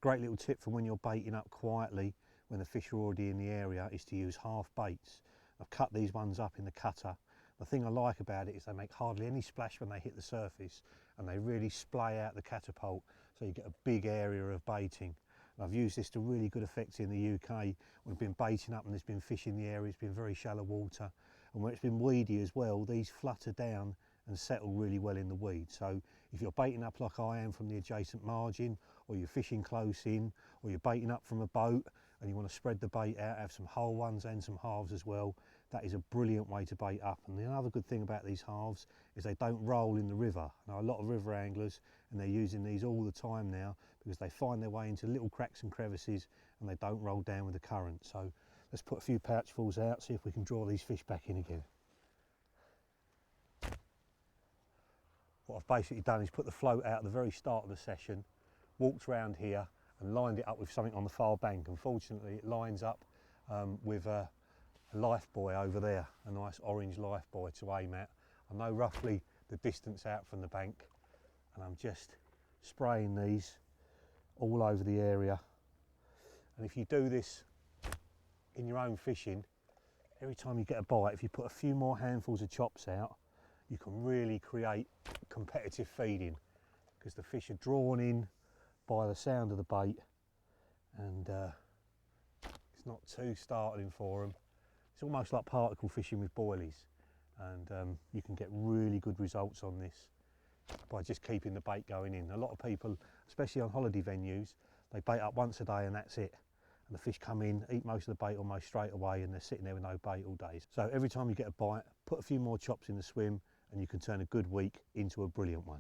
Great little tip for when you're baiting up quietly when the fish are already in the area is to use half baits. I've cut these ones up in the cutter. The thing I like about it is they make hardly any splash when they hit the surface, and they really splay out the catapult, so you get a big area of baiting. And I've used this to really good effect in the UK when we've been baiting up and there's been fish in the area. It's been very shallow water, and when it's been weedy as well, these flutter down and settle really well in the weed. So if you're baiting up like I am from the adjacent margin, or you're fishing close in, or you're baiting up from a boat and you want to spread the bait out, have some whole ones and some halves as well, that is a brilliant way to bait up. And the other good thing about these halves is they don't roll in the river. Now, a lot of river anglers, and they're using these all the time now, because they find their way into little cracks and crevices and they don't roll down with the current. So let's put a few pouchfuls out, see if we can draw these fish back in again. What I've basically done is put the float out at the very start of the session, walked round here and lined it up with something on the far bank. Unfortunately, it lines up with a life buoy over there, a nice orange life buoy to aim at. I know roughly the distance out from the bank, and I'm just spraying these all over the area. And if you do this in your own fishing, every time you get a bite, if you put a few more handfuls of chops out, you can really create competitive feeding, because the fish are drawn in by the sound of the bait, and it's not too startling for them. It's almost like particle fishing with boilies, and you can get really good results on this by just keeping the bait going in. A lot of people, especially on holiday venues, they bait up once a day and that's it. And the fish come in, eat most of the bait almost straight away, and they're sitting there with no bait all day. So every time you get a bite, put a few more chops in the swim, and you can turn a good week into a brilliant one.